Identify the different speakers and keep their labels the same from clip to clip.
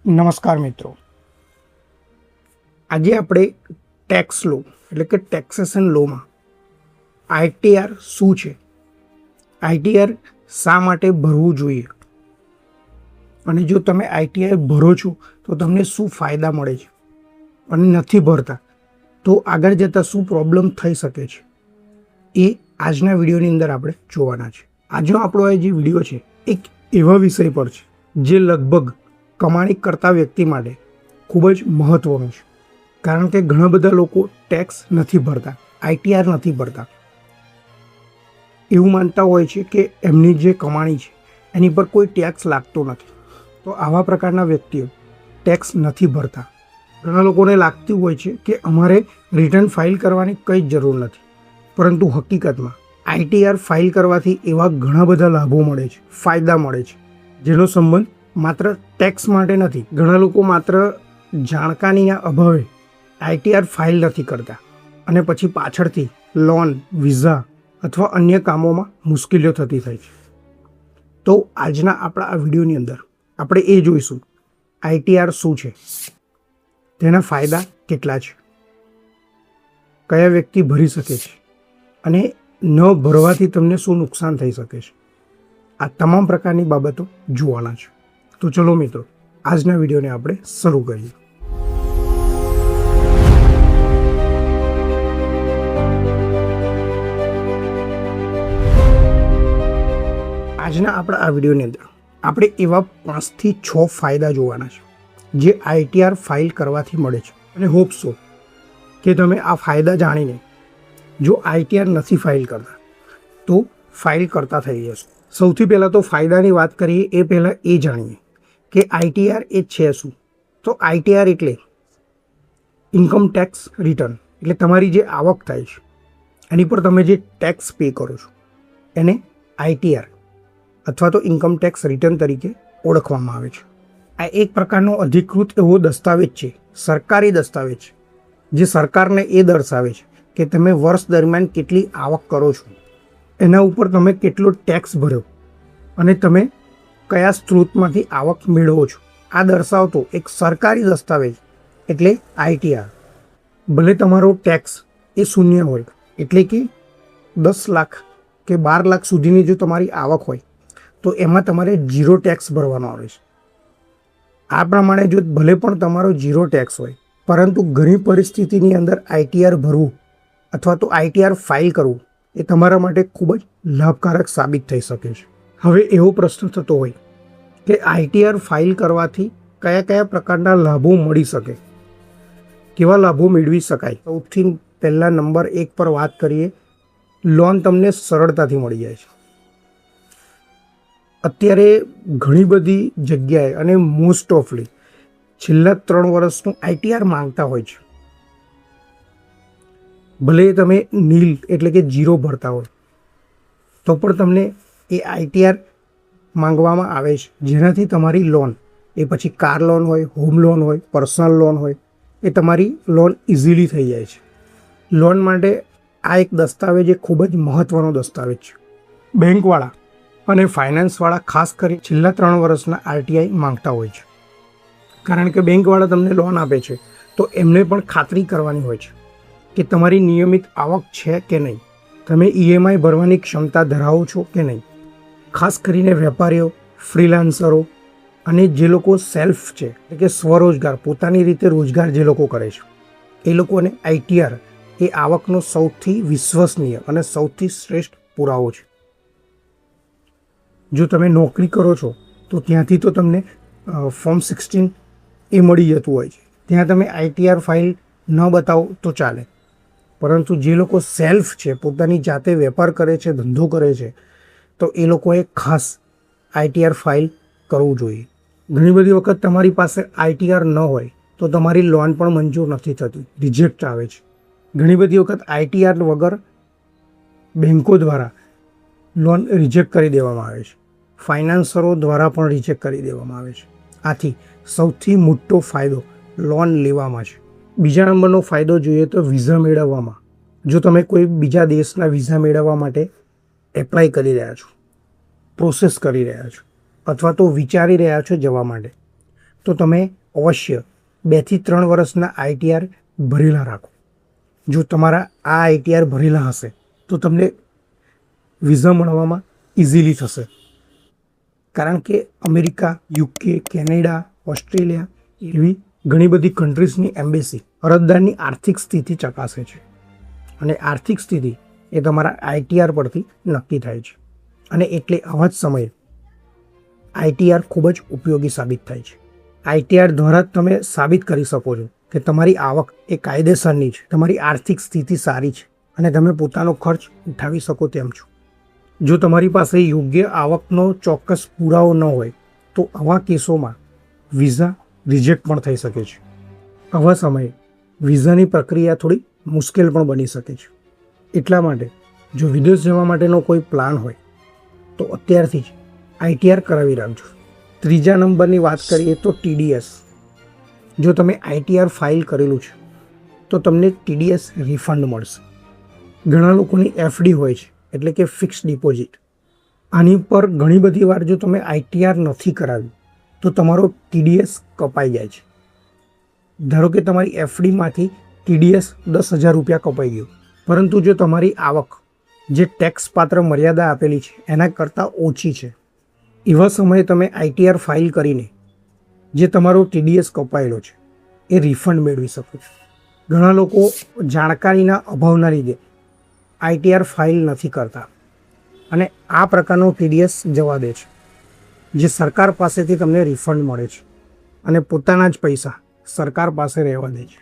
Speaker 1: નમસ્કાર મિત્રો, આજે આપણે ટેક્સ લો એટલે કે ટેક્સેશન લોમાં આઈટીઆર શું છે, આઈટીઆર શા માટે ભરવું જોઈએ અને જો તમે આઈટીઆર ભરો છો તો તમને શું ફાયદા મળે છે અને નથી ભરતા તો આગળ જતાં શું પ્રોબ્લેમ થઈ શકે છે એ આજના વિડીયોની અંદર આપણે જોવાના છે. આજનો આપણો આ જે વિડીયો છે એક એવા વિષય પર છે જે લગભગ કમાણી કરતા વ્યક્તિ માટે ખૂબ જ મહત્ત્વનું છે, કારણ કે ઘણા બધા લોકો ટેક્સ નથી ભરતા, આઈટીઆર નથી ભરતા. એવું માનતા હોય છે કે એમની જે કમાણી છે એની પર કોઈ ટેક્સ લાગતો નથી, તો આવા પ્રકારના વ્યક્તિઓ ટેક્સ નથી ભરતા. ઘણા લોકોને લાગતું હોય છે કે અમારે રિટર્ન ફાઇલ કરવાની કંઈ જ જરૂર નથી, પરંતુ હકીકતમાં આઈટીઆર ફાઇલ કરવાથી એવા ઘણા બધા લાભો મળે છે, ફાયદા મળે છે, જેનો સંબંધ માત્ર ટેક્સ માટે નથી. ઘણા લોકો માત્ર જાણકારીના અભાવે આઈટીઆર ફાઇલ નથી કરતા અને પછી પાછળથી લોન, વિઝા અથવા અન્ય કામોમાં મુશ્કેલીઓ થતી થાય છે. તો આજના આપણા આ વિડીયોની અંદર આપણે એ જોઈશું આઈટીઆર શું છે, તેના ફાયદા કેટલા છે, કયા વ્યક્તિ ભરી શકે છે અને ન ભરવાથી તમને શું નુકસાન થઈ શકે છે. આ તમામ પ્રકારની બાબતો જોવાના છે. તો ચલો મિત્રો, આજના વિડીયોને આપણે શરૂ કરીએ. આજના આપણા આ વિડીયોની અંદર આપણે એવા 5 થી 6 ફાયદા જોવાના છે જે આઈટીઆર ફાઇલ કરવાથી મળે છે, અને હોપ સો કે તમે આ ફાયદા જાણીને જો આઈટીઆર નથી ફાઇલ કરતા તો ફાઇલ કરતા થઈ જશો. સૌથી પહેલાં તો ફાયદાની વાત કરીએ એ પહેલાં એ જાણીએ કે આઈટીઆર એ છે શું. તો આઈટીઆર એટલે ઇન્કમ ટેક્સ રિટર્ન, એટલે તમારી જે આવક થાય છે એની પર તમે જે ટેક્સ પે કરો છો એને આઈટીઆર અથવા તો ઇન્કમ ટેક્સ રિટર્ન તરીકે ઓળખવામાં આવે છે. આ એક પ્રકારનો અધિકૃત એવો દસ્તાવેજ છે, સરકારી દસ્તાવેજ છે, જે સરકારને એ દર્શાવે છે કે તમે વર્ષ દરમિયાન કેટલી આવક કરો છો, એના ઉપર તમે કેટલો ટેક્સ ભર્યો અને તમે કયા સ્ત્રોતમાંથી આવક મેળવો છો, આ દર્શાવતો એક સરકારી દસ્તાવેજ એટલે આઈટીઆર. ભલે તમારો ટેક્સ એ શૂન્ય હોય, એટલે કે 10 લાખ કે 12 લાખ સુધીની જો તમારી આવક હોય તો એમાં તમારે 0 ટેક્સ ભરવાનો આવે છે. આ પ્રમાણે જો ભલે પણ તમારો 0 ટેક્સ હોય, પરંતુ ઘણી પરિસ્થિતિની અંદર આઈટીઆર ભરવું અથવા તો આઈટીઆર ફાઇલ કરવું એ તમારા માટે ખૂબ જ લાભકારક સાબિત થઈ શકે છે. હવે એવો પ્રશ્ન થતો હોય કે આઈટીઆર ફાઇલ કરવાથી કયા કયા પ્રકારના લાભો મળી શકે, કેવા લાભો મેળવી શકાય. સૌથી પહેલા નંબર 1 પર વાત કરીએ, લોન તમને સરળતાથી મળી જાય છે. અત્યારે ઘણી બધી જગ્યાએ અને મોસ્ટ ઓફલી છેલ્લા 3 વર્ષનું આઈટીઆર માંગતા હોય છે. ભલે તમે નીલ એટલે કે 0 ભરતા હોય તો પણ તમને એ આઈટીઆર માંગવામાં આવે છે, જેનાથી તમારી લોન, એ પછી કાર લોન હોય, હોમ લોન હોય, પર્સનલ લોન હોય, એ તમારી લોન ઇઝીલી થઈ જાય છે. લોન માટે આ એક દસ્તાવેજ એ ખૂબ જ મહત્ત્વનો દસ્તાવેજ છે. બેંકવાળા અને ફાઇનાન્સવાળા ખાસ કરી છેલ્લા 3 વર્ષના આરટીઆઈ માંગતા હોય છે, કારણ કે બેંકવાળા તમને લોન આપે છે તો એમને પણ ખાતરી કરવાની હોય છે કે તમારી નિયમિત આવક છે કે નહીં, તમે ઈએમઆઈ ભરવાની ક્ષમતા ધરાવો છો કે નહીં. ખાસ કરીને વેપારીઓ, ફ્રીલાન્સરો અને જે લોકો સેલ્ફ છે એટલે કે સ્વરોજગાર, પોતાની રીતે રોજગાર જે લોકો કરે છે, એ લોકોને આઈટીઆર એ આવકનો સૌથી વિશ્વસનીય અને સૌથી શ્રેષ્ઠ પુરાવો છે. જો તમે નોકરી કરો છો તો ત્યાંથી તો તમને ફોર્મ 16 એ મળી જતું હોય છે, ત્યાં તમે આઈટીઆર ફાઇલ ન બતાવો તો ચાલે. પરંતુ જે લોકો સેલ્ફ છે, પોતાની જાતે વેપાર કરે છે, ધંધો કરે છે, તો એ લોકોએ ખાસ આઈટીઆર ફાઇલ કરવું જોઈએ. ઘણી બધી વખત તમારી પાસે આઈટીઆર ન હોય તો તમારી લોન પણ મંજૂર નથી થતી, રિજેક્ટ આવે છે. ઘણી બધી વખત આઈટીઆર વગર બેન્કો દ્વારા લોન રિજેક્ટ કરી દેવામાં આવે છે, ફાઇનાન્સરો દ્વારા પણ રિજેક્ટ કરી દેવામાં આવે છે. આથી સૌથી મોટો ફાયદો લોન લેવામાં છે. બીજા નંબરનો ફાયદો જોઈએ તો વિઝા મેળવવામાં. જો તમે કોઈ બીજા દેશના વિઝા મેળવવા માટે એપ્લાય કરી રહ્યા છો, પ્રોસેસ કરી રહ્યા છો અથવા તો વિચારી રહ્યા છો જવા માટે, તો તમે અવશ્ય 2 થી 3 વર્ષના ITR ભરેલા રાખો. જો તમારા આ ITR ભરેલા હશે તો તમને વિઝા મળવામાં ઇઝીલી થશે. કારણ કે અમેરિકા, UK, કેનેડા, ઓસ્ટ્રેલિયા એવી ઘણી બધી કન્ટ્રીઝની એમ્બેસી અરજદારની આર્થિક સ્થિતિ ચકાસે છે અને આર્થિક સ્થિતિ એ તમારા ITR પરથી નક્કી થાય છે. અને એટલે આવા જ સમયે ITR ખૂબ જ ઉપયોગી સાબિત થાય છે. ITR દ્વારા તમે સાબિત કરી શકો છો કે તમારી આવક એ કાયદેસરની છે, તમારી આર્થિક સ્થિતિ સારી છે અને તમે પોતાનો ખર્ચ ઉઠાવી શકો તેમ છો. જો તમારી પાસે યોગ્ય આવકનો ચોક્કસ પુરાવો ન હોય તો આવા કેસોમાં વિઝા રિજેક્ટ પણ થઈ શકે છે. આવા સમયે વિઝાની પ્રક્રિયા થોડી મુશ્કેલ પણ બની શકે છે. એટલા માટે જો વિદેશ જવા માટેનો કોઈ પ્લાન હોય તો અત્યારથી જ ITR કરાવી રાખજો. ત્રીજા નંબરની વાત કરીએ તો TDS. જો તમે ITR ફાઇલ કરેલું છે તો તમને TDS રિફંડ મળશે. ઘણા લોકોની FD હોય છે, એટલે કે ફિક્સ ડિપોઝિટ. આની પર ઘણી બધી વાર જો તમે ITR નથી કરાવ્યું તો તમારો TDS કપાઈ જાય છે. ધારો કે તમારી FDમાંથી TDS 10,000 રૂપિયા કપાઈ ગયું, પરંતુ જો તમારી આવક જે ટેક્સ પાત્ર મર્યાદા આપેલી છે એના કરતાં ઓછી છે, એવા સમયે તમે ITR ફાઇલ કરીને જે તમારો TDS કપાયેલો છે એ રિફંડ મેળવી શકો છો. ઘણા લોકો જાણકારીના અભાવના લીધે ITR ફાઇલ નથી કરતા અને આ પ્રકારનો TDS જવા દે છે, જે સરકાર પાસેથી તમને રિફંડ મળે છે અને પોતાના જ પૈસા સરકાર પાસે રહેવા દે છે.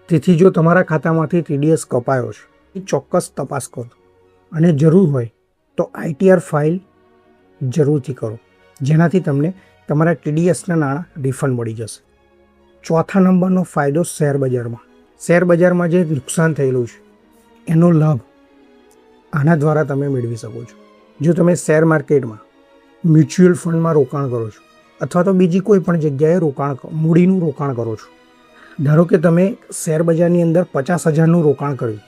Speaker 1: તેથી જો તમારા ખાતામાંથી TDS કપાયો છે એ ચોક્કસ તપાસ કરો અને જરૂર હોય તો ITR ફાઇલ જરૂરથી કરો, જેનાથી તમને તમારા TDSના નાણાં રિફંડ મળી જશે. ચોથા નંબરનો ફાયદો શેરબજારમાં. શેરબજારમાં જે નુકસાન થયેલું છે એનો લાભ આના દ્વારા તમે મેળવી શકો છો. જો તમે શેર માર્કેટમાં, મ્યુચ્યુઅલ ફંડમાં રોકાણ કરો છો અથવા તો બીજી કોઈ પણ જગ્યાએ મૂડીનું રોકાણ કરો છો. ધારો કે તમે શેરબજારની અંદર 50,000નું રોકાણ કર્યું.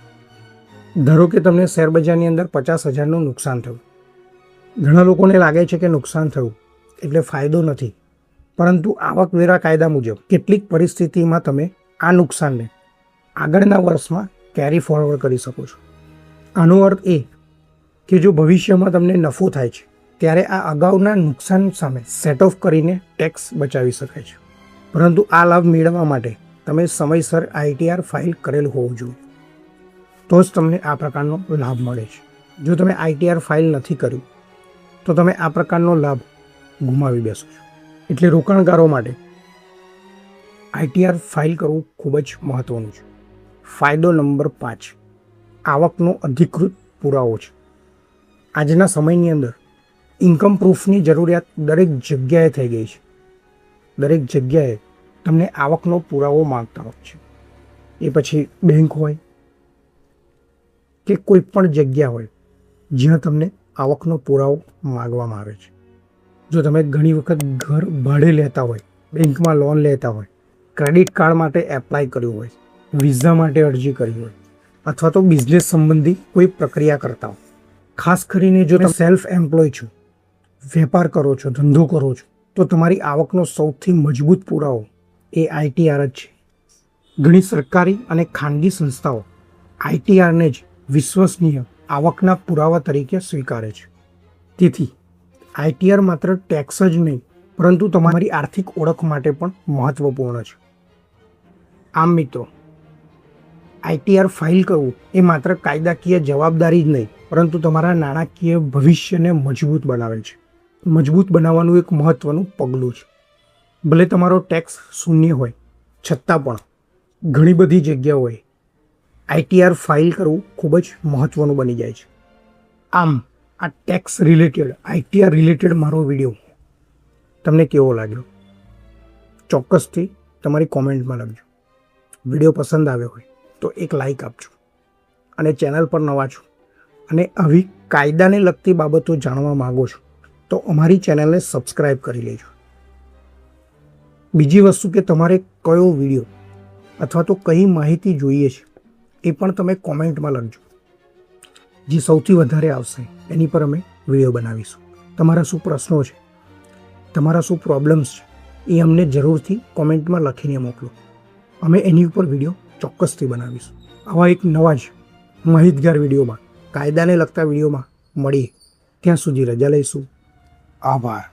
Speaker 1: ધારો કે તમને શેરબજારની અંદર 50,000નું નુકસાન થયું. ઘણા લોકોને લાગે છે કે નુકસાન થયું એટલે ફાયદો નથી, પરંતુ આવકવેરા કાયદા મુજબ કેટલીક પરિસ્થિતિમાં તમે આ નુકસાનને આગળના વર્ષમાં કેરી ફોરવર્ડ કરી શકો છો. આનો અર્થ એ કે જો ભવિષ્યમાં તમને નફો થાય છે ત્યારે આ અગાઉના નુકસાન સામે સેટ ઓફ કરીને ટેક્સ બચાવી શકાય છે. પરંતુ આ લાભ મેળવવા માટે તમે સમયસર ITR ફાઇલ કરેલું હોવું જોઈએ, તો જ તમને આ પ્રકારનો લાભ મળે છે. જો તમે ITR ફાઇલ નથી કર્યું તો તમે આ પ્રકારનો લાભ ગુમાવી બેસો છો. એટલે રોકાણકારો માટે ITR ફાઇલ કરવું ખૂબ જ મહત્ત્વનું છે. ફાયદો નંબર 5, આવકનો અધિકૃત પુરાવો છે. આજના સમયની અંદર ઇન્કમ પ્રૂફની જરૂરિયાત દરેક જગ્યાએ થઈ ગઈ છે. દરેક જગ્યાએ તમને આવકનો પુરાવો માંગતા હોય છે. એ પછી બેંક હોય કે કોઈ પણ જગ્યા હોય જ્યાં તમને આવકનો પુરાવો માગવામાં આવે છે. જો તમે ઘણી વખત ઘર ભાડે લેતા હોય, બેંકમાં લોન લેતા હોય, ક્રેડિટ કાર્ડ માટે એપ્લાય કર્યું હોય, વિઝા માટે અરજી કરી હોય અથવા તો બિઝનેસ સંબંધી કોઈ પ્રક્રિયા કરતા હો, ખાસ કરીને જો તમે સેલ્ફ એમ્પ્લોય છો, વેપાર કરો છો, ધંધો કરો છો, તો તમારી આવકનો સૌથી મજબૂત પુરાવો એ ITR જ છે. ઘણી સરકારી અને ખાનગી સંસ્થાઓ ITRને જ વિશ્વસનીય આવકના પુરાવા તરીકે સ્વીકારે છે. તેથી ITR માત્ર ટેક્સ જ નહીં પરંતુ તમારી આર્થિક ઓળખ માટે પણ મહત્વપૂર્ણ છે. આમ મિત્રો, ITR ફાઇલ કરવું એ માત્ર કાયદાકીય જવાબદારી જ નહીં પરંતુ તમારા નાણાકીય ભવિષ્યને મજબૂત બનાવે છે. મજબૂત બનાવવાનું એક મહત્ત્વનું પગલું છે. ભલે તમારો ટેક્સ શૂન્ય હોય છતાં પણ ઘણી બધી જગ્યાઓએ ITR ફાઇલ કરવું ખૂબ જ મહત્ત્વનું બની જાય છે. આમ આ ટેક્સ રિલેટેડ, ITR રિલેટેડ મારો વિડીયો તમને કેવો લાગ્યો ચોક્કસથી તમારી કોમેન્ટમાં લખજો. વિડીયો પસંદ આવ્યો હોય તો એક લાઈક આપજો અને ચેનલ પર નવા છો અને આવી કાયદાને લગતી બાબતો જાણવા માગો છો તો અમારી ચેનલને સબસ્ક્રાઈબ કરી લેજો. બીજી વસ્તુ કે તમારે કયો વિડીયો અથવા તો કઈ માહિતી જોઈએ છે એ પણ તમે કોમેન્ટમાં લખજો. જે સૌથી વધારે આવશે એની પર અમે વિડીયો બનાવીશું. તમારા શું પ્રશ્નો છે, તમારા શું પ્રોબ્લેમ્સ છે એ અમને જરૂરથી કોમેન્ટમાં લખીને મોકલો. અમે એની ઉપર વિડીયો ચોક્કસથી બનાવીશું. આવા એક નવા જ માહિતગાર વિડીયોમાં, કાયદાને લગતા વિડીયોમાં મળીએ. ત્યાં સુધી રજા લઈશું. આભાર.